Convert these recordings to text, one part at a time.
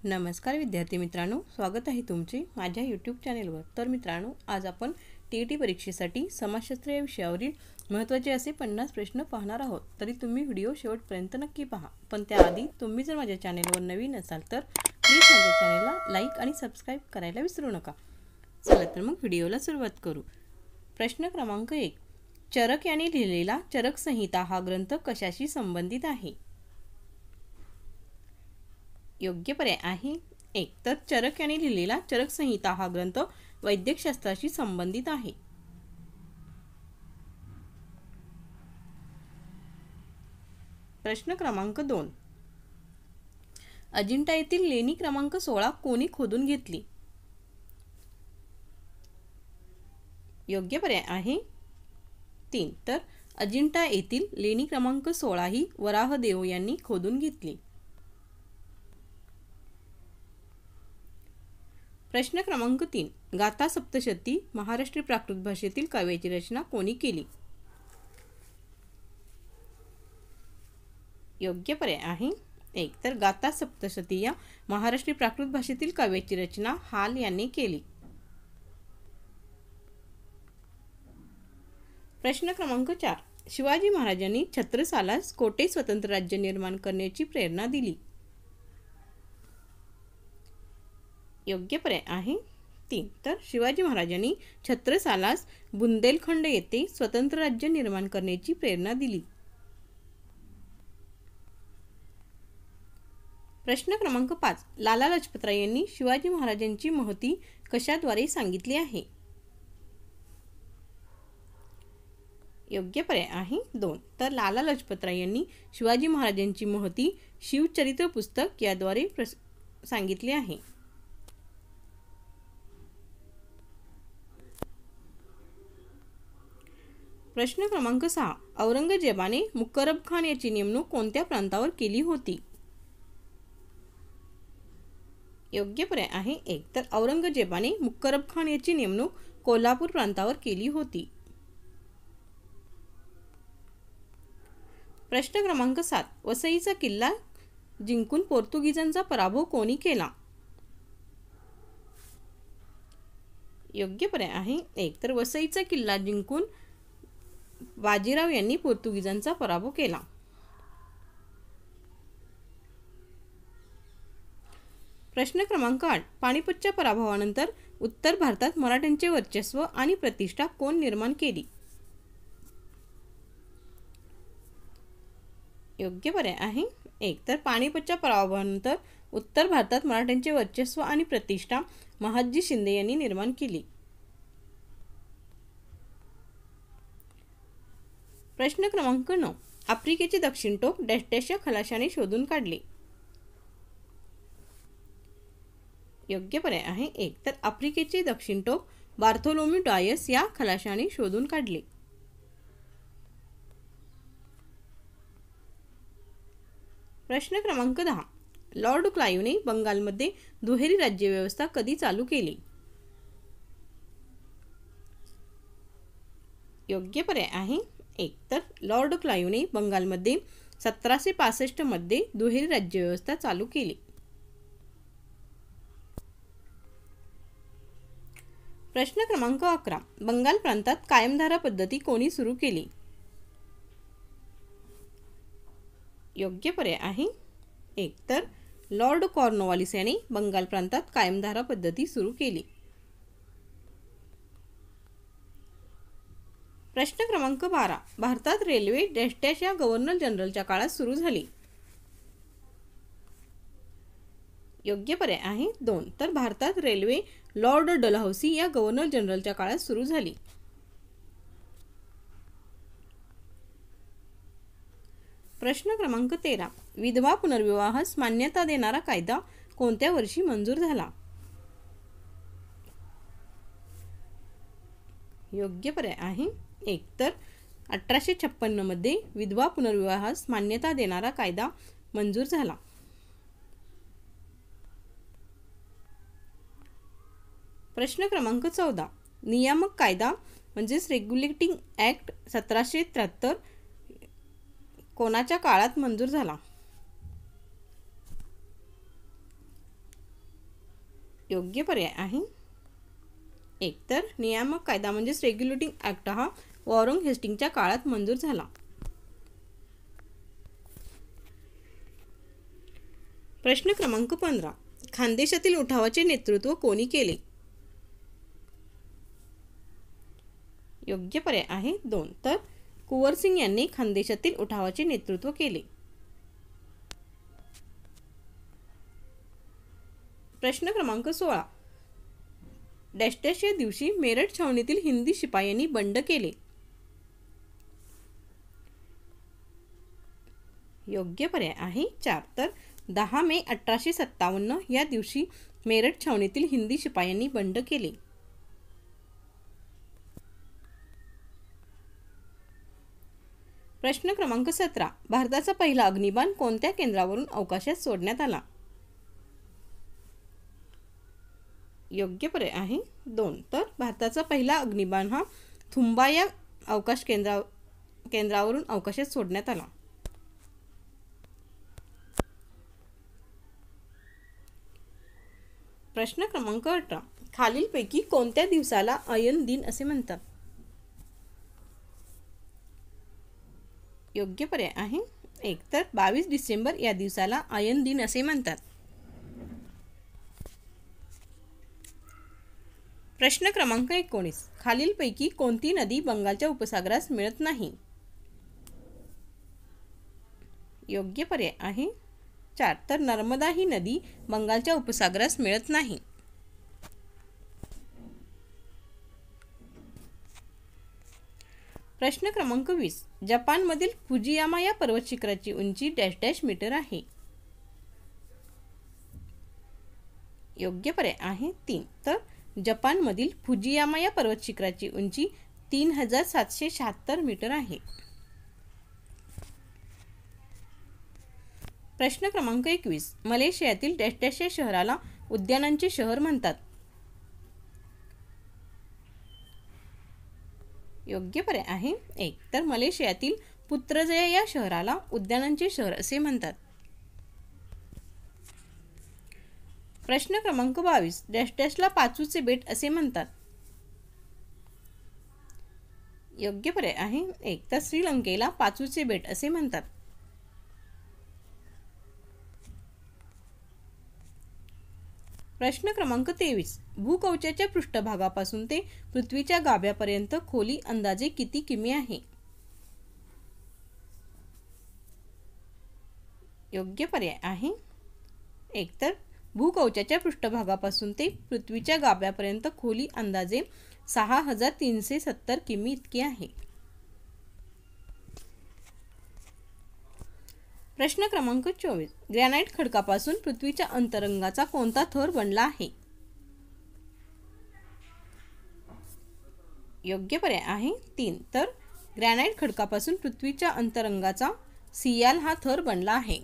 नमस्कार विद्यार्थी मित्रांनो, स्वागत आहे तुमचे माझ्या यूट्यूब चॅनेलवर। तर मित्रांनो, आज आपण टी परीक्षेसाठी समाजशास्त्र या विषयावरील महत्त्वाचे असे 50 प्रश्न पाहणार आहोत। तरी तुम्ही व्हिडिओ शेवटपर्यंत नक्की पहा। पण त्याआधी तुम्ही जर माझ्या चॅनेलवर नवीन असाल तर प्लीज माझ्या चॅनेलला लाईक आणि सबस्क्राईब करायला विसरू नका। चला तर मग व्हिडिओला सुरुवात करू। प्रश्न क्रमांक 1, चरक यांनी लिहिलेला चरक संहिता हा ग्रंथ कशाशी संबंधित आहे? योग्य पर्याय आहे 1, तर चरक यांनी लिहिलेला चरक संहिता हा ग्रंथ वैद्यकशास्त्राशी संबंधित आहे। प्रश्न क्रमांक 2, अजिंठा येथील लेणी क्रमांक 16 कोणी खोदून घेतली? योग्य पर्याय आहे 3, तर अजिंठा येथील लेणी क्रमांक 16 ही वराहदेव यांनी खोदून घेतली। प्रश्न क्रमांक 3, गाथा सप्तशती महाराष्ट्री प्राकृत भाषेतील काव्याची रचना कोणी केली? योग्य पर्याय आहे 1, तर गाथा सप्तशती या महाराष्ट्री प्राकृत भाषेतील काव्याची रचना हाल यांनी केली। प्रश्न क्रमांक 4, शिवाजी महाराजांनी छत्रसालास कोठे स्वतंत्र राज्य निर्माण करण्याची प्रेरणा दिली? योग्य पर्याय आहे 3, तर शिवाजी महाराजांनी छत्रसालास बुंदेलखंड येथे स्वतंत्र राज्य निर्माण करण्याची प्रेरणा दिली। प्रश्न क्रमांक 5, लाला लजपतराय यांनी शिवाजी महाराजांची महती कशाद्वारे सांगितली आहे? योग्य पर्याय आहे 2, तर लाला लजपतराय यांनी शिवाजी महाराजांची महती शिवचरित्र पुस्तक याद्वारे सांगितली आहे। प्रश्न क्रमांक 6, औरंगजेबाने मुकरब खान याची नेमणूक कोणत्या प्रांतावर केली होती? योग्य पर्याय आहे 1, तर औरंगजेबाने मुकरब खान याची नेमणूक कोल्हापूर प्रांतावर केली होती। प्रश्न क्रमांक 7, वसईचा किल्ला जिंकून पोर्तुगीजांचा पराभव कोणी केला? योग्य पर्याय आहे 1, तर वसईचा किल्ला जिंकून बाजीराव यांनी पोर्तुगीजांचा पराभव केला। प्रश्न क्रमांक 8, पानिपतच्या पराभवानंतर उत्तर भारतात मराठ्यांचे वर्चस्व आणि प्रतिष्ठा कोण निर्माण केली? योग्य पर्याय आहे 1, तर पानिपतच्या पराभवानंतर उत्तर भारतात मराठ्यांचे वर्चस्व आणि प्रतिष्ठा महादजी शिंदे यांनी निर्माण केली। प्रश्न क्रमांक 9, आफ्रिकेचे दक्षिण टोक डॅश डॅश या खलाशाने शोधून काढले? योग्य पर्याय आहे 1, तर आफ्रिकेचे दक्षिण टोक बार्थोलोम्यू डायस या खलाशाने शोधून काढले। प्रश्न क्रमांक 10, लॉर्ड क्लाइव्हने बंगालमध्ये दुहेरी राज्यव्यवस्था कधी चालू केली? योग्य पर्याय आहे 1, तर लॉर्ड क्लाइव्हने बंगालमध्ये 1765 मध्ये दुहेरी राज्यव्यवस्था चालू केली। प्रश्न क्रमांक 11, बंगाल प्रांतात कायमधारा पद्धती कोणी सुरू केली? योग्य पर्याय आहे 1, तर लॉर्ड कॉर्नवालिस यांनी बंगाल प्रांतात कायमधारा पद्धती सुरू केली। प्रश्न क्रमांक 12, भारतात रेल्वे डॅश डॅश या गव्हर्नर जनरलच्या काळात सुरू झाली? योग्य पर्याय आहे 2, तर भारतात रेल्वे लॉर्ड डलहौसी या गव्हर्नर जनरलच्या काळात सुरू झाली। प्रश्न क्रमांक 13, विधवा पुनर्विवाहास मान्यता देणारा कायदा कोणत्या वर्षी मंजूर झाला? योग्य पर्याय आहे 1, तर 1856 मध्ये विधवा पुनर्विवाहास मान्यता देणारा कायदा मंजूर झाला। प्रश्न क्रमांक 14, नियामक कायदा म्हणजेच रेग्युलेटिंग ॲक्ट 1773 कोणाच्या काळात मंजूर झाला? योग्य पर्याय आहे एक. तर नियामक कायदा म्हणजेच रेग्युलेटिंग ॲक्ट हा वॉरेन हेस्टिंगच्या काळात मंजूर झाला. प्रश्न क्रमांक 15. खानदेशातील उठावाचे नेतृत्व कोणी केले? योग्य पर्याय आहे 2. तर कुंवर सिंग यांनी खानदेशातील उठावाचे नेतृत्व केले. प्रश्न क्रमांक 16. डॅश डॅश या दिवशी मेरठ छावणीतील हिंदी शिपायांनी बंड केले. योग्य पर्याय आहे 4. तर 10 मे 1857 या दिवशी मेरठ छावणीतील हिंदी शिपायांनी बंड केले. प्रश्न क्रमांक 17. भारताचा पहिला अग्निबाण कोणत्या केंद्रावरून अवकाशात सोडण्यात आला? योग्य पर्याय आहे 2. तर भारताचा पहिला अग्निबाण हा थुंबा या अवकाश केंद्रावरून अवकाशात सोडण्यात आला. प्रश्न क्रमांक 18. खालीलपैकी कोणत्या दिवसाला अयन दिन असे म्हणतात? योग्य पर्याय आहे 1. तर 22 डिसेंबर या दिवसाला अयन दिन असे म्हणतात. प्रश्न क्रमांक 19. खालीलपैकी कोणती नदी बंगालच्या उपसागरास मिळत नाही? योग्य पर्याय आहे 4. तर नर्मदा ही नदी बंगालच्या उपसागरास मिळत नाही. प्रश्न क्रमांक 20. जपानमधील फुजियामा या पर्वत शिखराची उंची डॅश डॅश मीटर आहे. योग्य पर्याय आहे 3. तर जपानमधील फुजियामा या पर्वत शिखराची उंची 3776 मीटर आहे. प्रश्न क्रमांक 21. मलेशियातील डॅश डॅश या शहराला उद्यानांचे शहर म्हणतात. योग्य पर्याय आहे 1. तर मलेशियातील पुत्रजया या शहराला उद्यानांचे शहर असे म्हणतात. प्रश्न क्रमांक 22. डॅश डॅशला पाचूचे बेट असे म्हणतात. योग्य पर्याय आहे 1. तर श्रीलंकेला पाचूचे बेट असे म्हणतात. प्रश्न क्रमांक 23. भूकवचाच्या पृष्ठभागापासून ते पृथ्वीच्या गाभ्यापर्यंत खोली अंदाजे किती किमी आहे? योग्य पर्याय आहे 1. तर भूकवचाच्या पृष्ठभागापासून ते पृथ्वीच्या गाभ्यापर्यंत खोली अंदाजे 6370 किमी इतकी आहे. प्रश्न क्रमांक 24. ग्रॅनाइट खडकापासून पृथ्वीच्या अंतरंगाचा कोणता थर बनला आहे? योग्य पर्याय आहे 3. तर ग्रॅनाइट खडकापासून पृथ्वीच्या अंतरंगाचा सियाल हा थर बनला आहे.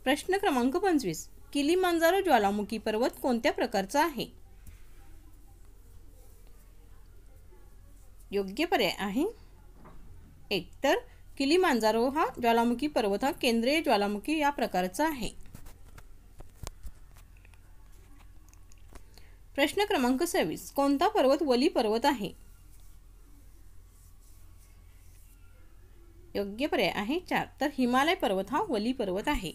प्रश्न क्रमांक 25. किलीमांजारो ज्वालामुखी पर्वत कोणत्या प्रकारचा आहे? योग्य पर्याय आहे 1. तर किलीमांजारो हा ज्वालामुखी पर्वत हा केंद्रीय ज्वालामुखी या प्रकारचा आहे. प्रश्न क्रमांक 26. कोणता पर्वत वली पर्वत आहे? योग्य पर्याय आहे 4. तर हिमालय पर्वत हा वली पर्वत आहे.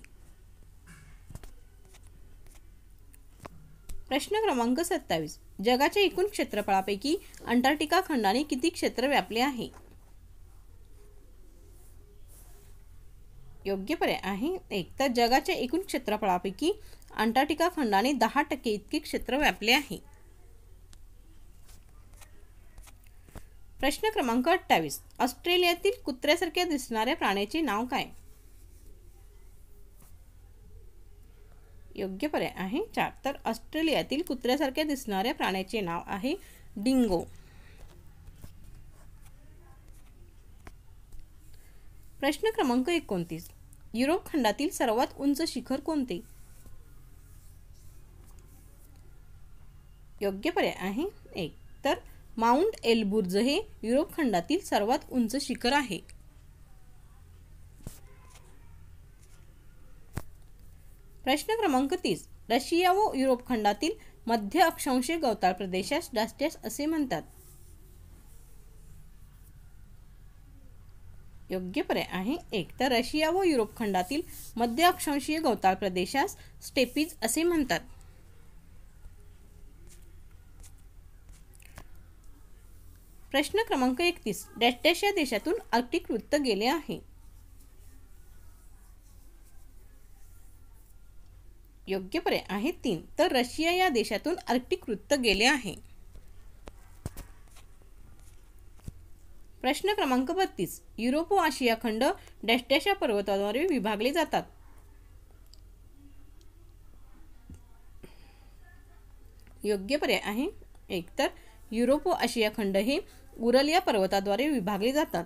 प्रश्न क्रमांक 27. जगाच्या एकूण क्षेत्रफळापैकी अंटार्क्टिका खंडाने किती क्षेत्र व्यापले आहे? योग्य पर्याय आहे 1. तर जगाच्या एकूण क्षेत्रफळापैकी अंटार्क्टिका खंडाने 10% इतके क्षेत्र व्यापले आहे. प्रश्न क्रमांक 28. ऑस्ट्रेलियातील कुत्र्यासारख्या दिसणाऱ्या प्राण्याचे नाव काय? योग्य पर्याय आहे 4. तर ऑस्ट्रेलियातील कुत्र्यासारख्या दिसणाऱ्या प्राण्याचे नाव आहे डिंगो. प्रश्न क्रमांक 29. युरोप खंडातील सर्वात उंच शिखर कोणते? योग्य पर्याय आहे 1. तर माउंट एलबुर्ज हे युरोप खंडातील सर्वात उंच शिखर आहे. प्रश्न क्रमांक 30. रशिया व युरोप खंडातील मध्य अक्षांशीय गवताळ प्रदेशास डॅश असे म्हणतात. योग्य पर्याय आहे 1. तर रशिया व युरोप खंडातील मध्य अक्षांशीय गवताळ प्रदेशास स्टेपीज असे म्हणतात. प्रश्न क्रमांक 31. डॅश या देशातून आर्क्टिक वृत्त गेले आहे. योग्य पर्याय आहे 3. तर रशिया या देशातून आर्क्टिक वृत्त गेले आहे. प्रश्न क्रमांक 32. युरोप व आशिया खंड डॅश या पर्वताद्वारे विभागले जातात. योग्य पर्याय आहे 1. तर युरोप व आशिया खंड हे उरल या पर्वताद्वारे विभागले जातात.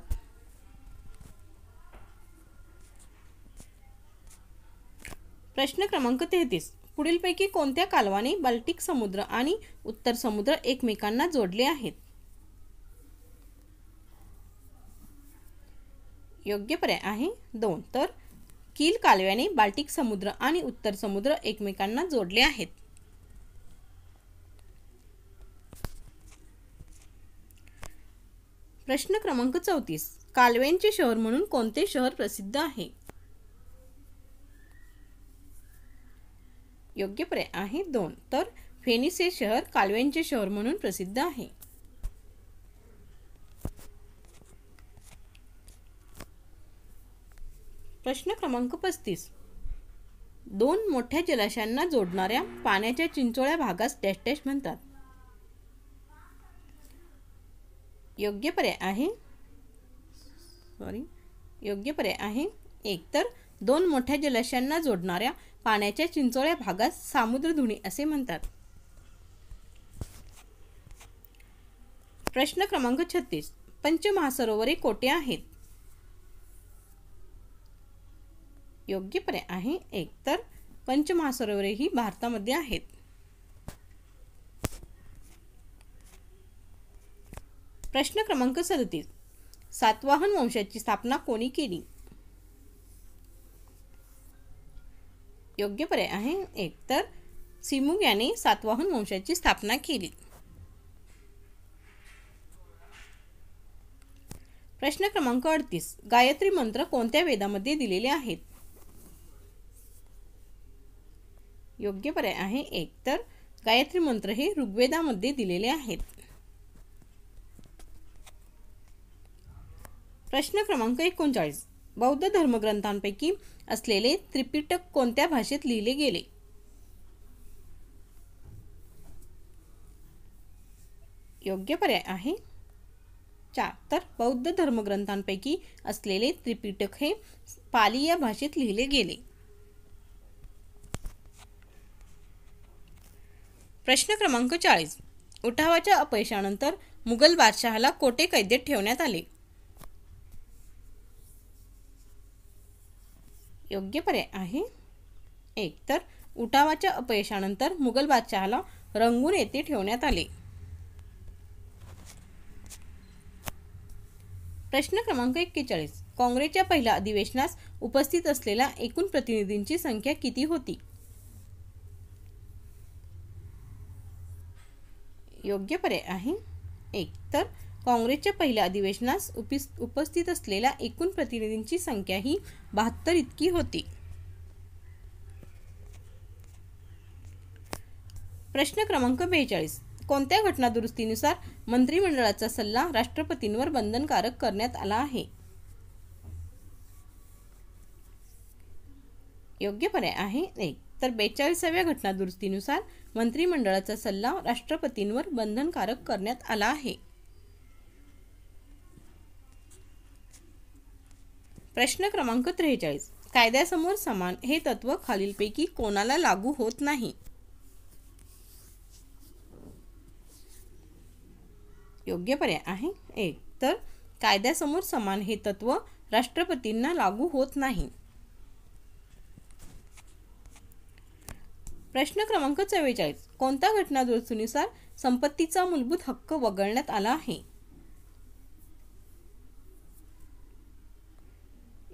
प्रश्न क्रमांक 33. पुढीलपैकी कोणत्या कालवाने बाल्टिक समुद्र आणि उत्तर समुद्र एकमेकांना जोडले आहेत. योग्य पर्याय आहे 2. तर कील कालव्याने बाल्टिक समुद्र आणि उत्तर समुद्र एकमेकांना जोडले आहेत. प्रश्न क्रमांक 34. कालव्यांचे शहर म्हणून कोणते शहर प्रसिद्ध आहे. योग्य पर्याय आहे 2. तर फेनिस हे शहर कालव्यांचे शहर म्हणून प्रसिद्ध आहे. प्रश्न क्रमांक 35. 2 मोठ्या जलाशयांना जोडणाऱ्या पाण्याच्या चिंचोळ्या भागास डॅश म्हणतात. योग्य पर्याय आहे 1. तर 2 मोठ्या जलाशयांना जोडणाऱ्या पाण्याच्या चिंचोळ्या भागास सामुद्रधुनी असे म्हणतात. प्रश्न क्रमांक 36. पंचमहासरोवरे कोठे आहेत. योग्य पर्याय आहे 1. तर पंचमहासरोवरे ही भारतामध्ये आहेत. प्रश्न क्रमांक 37. सातवाहन वंशाची स्थापना कोणी केली. योग्य पर्याय आहे 1. तर सिमुग याने सातवाहन वंशाची स्थापना केली. प्रश्न क्रमांक 38. गायत्री मंत्र कोणत्या वेदामध्ये दिलेले आहेत. योग्य पर्याय आहे 1. तर गायत्री मंत्र हे ऋग्वेदामध्ये दिलेले आहेत. प्रश्न क्रमांक 39. बौद्ध धर्मग्रंथांपैकी असलेले त्रिपिटक कोणत्या भाषेत लिहिले गेले. योग्य पर्याय आहे 4. तर बौद्ध धर्मग्रंथांपैकी असलेले त्रिपिटक हे पाली या भाषेत लिहिले गेले. प्रश्न क्रमांक 40. उठावाच्या अपयशानंतर मुघल बादशहाला कोठे कैदेत ठेवण्यात आले. योग्य पर्याय आहे 1. तर उठावाच्या अपयशानंतर मुघल बादशहाला रंगून येथे ठेवण्यात आले. प्रश्न क्रमांक 41. काँग्रेसच्या पहिल्या अधिवेशनास उपस्थित असलेल्या एकूण प्रतिनिधींची संख्या किती होती. योग्य पर्याय आहे 1. तर काँग्रेसच्या पहिल्या अधिवेशनास उपस्थित असलेल्या एकूण प्रतिनिधींची संख्या ही 72 इतकी होती. प्रश्न क्रमांक 42. कोणत्या घटनादुरुस्तीनुसार मंत्रिमंडळाचा सल्ला राष्ट्रपतींवर बंधनकारक करण्यात आला आहे. योग्य पर्याय आहे 1. तर 42व्या घटनादुरुस्तीनुसार मंत्रिमंडळाचा सल्ला राष्ट्रपतींवर बंधनकारक करण्यात आला आहे. प्रश्न क्रमांक 43. कायद्यासमोर समान हे तत्व खालीलपैकी कोणाला लागू होत नाही. योग्य पर्याय आहे 1. तर कायद्यासमोर समान हे तत्व राष्ट्रपतींना लागू होत नाही. प्रश्न क्रमांक 44. कोणत्या घटनादुरुस्तीनुसार संपत्तीचा मूलभूत हक्क वगळण्यात आला आहे.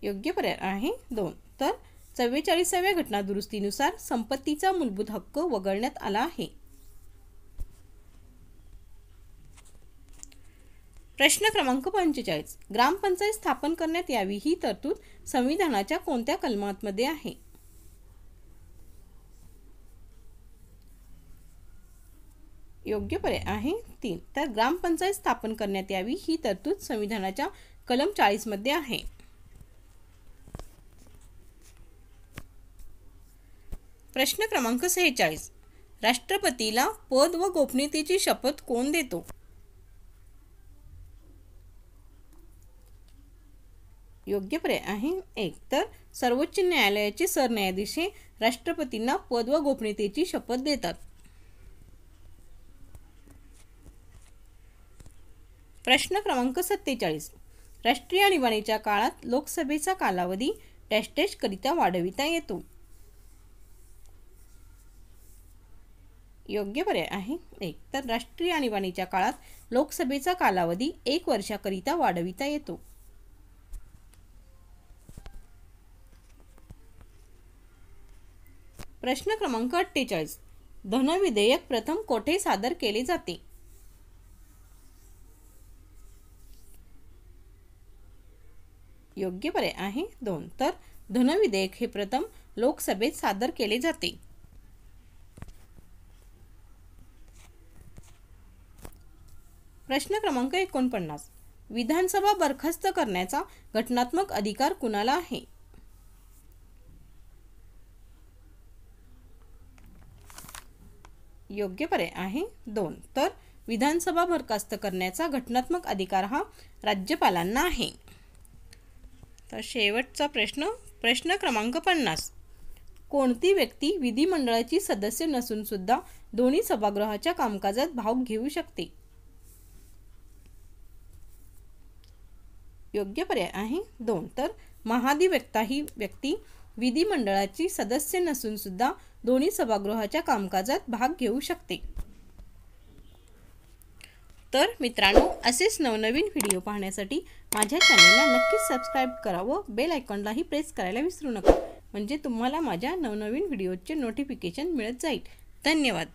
योग्य पर्याय आहे 2. तर 44व्या घटनादुरुस्तीनुसार संपत्तीचा मूलभूत हक्क वगळण्यात आला आहे? प्रश्न क्रमांक 45. ग्रामपंचायत स्थापन करण्यात यावी ही तरतूद संविधानाच्या कोणत्या कलमांमध्ये आहे? योग्य पर्याय आहे 3. तर ग्रामपंचायत स्थापन करण्यात यावी ही तरतूद संविधानाच्या कलम 40 मध्ये आहे. प्रश्न क्रमांक 46. राष्ट्रपतीला पद व गोपनीयतेची शपथ कोण देतो? योग्य पर्याय आहे 1. तर सर्वोच्च न्यायालयाचे सरन्यायाधीश हे राष्ट्रपतींना पद व गोपनीयतेची शपथ देतात. प्रश्न क्रमांक 47. राष्ट्रीय आणीबाणीच्या काळात लोकसभेचा कालावधी डॅश डॅश करिता वाढविता येतो? योग्य पर्याय आहे 1. तर राष्ट्रीय आणीबाणीच्या काळात लोकसभेचा कालावधी 1 वर्षाकरिता वाढविता येतो. प्रश्न क्रमांक 48. धन विधेयक प्रथम कोठे सादर केले जाते? योग्य पर्याय आहे 2. तर धन विधेयक हे प्रथम लोकसभेत सादर केले जाते. प्रश्न क्रमांक 49. विधानसभा बरखास्त करण्याचा घटनात्मक अधिकार कुणाला आहे? योग्य पर्याय आहे 2. तर विधानसभा बरखास्त करण्याचा घटनात्मक अधिकार हा राज्यपालांना आहे. तर शेवटचा प्रश्न क्रमांक 50. कोणती व्यक्ती विधिमंडळाची सदस्य नसून सुद्धा दोन्ही सभागृहाच्या कामकाजात भाग घेऊ शकते? योग्य पर्याय आहे 2. तर महाधिवक्ता ही व्यक्ती विधिमंडळाची सदस्य नसून सुद्धा दोन्ही सभागृहाच्या कामकाजात भाग घेऊ शकते. तर मित्रांनो, असेच नवनवीन व्हिडिओ पाहण्यासाठी माझ्या चॅनलला नक्कीच सबस्क्राईब करा व बेल आयकॉनलाही प्रेस करायला विसरू नका, म्हणजे तुम्हाला माझ्या नवनवीन व्हिडिओचे नोटिफिकेशन मिळत जाईल. धन्यवाद.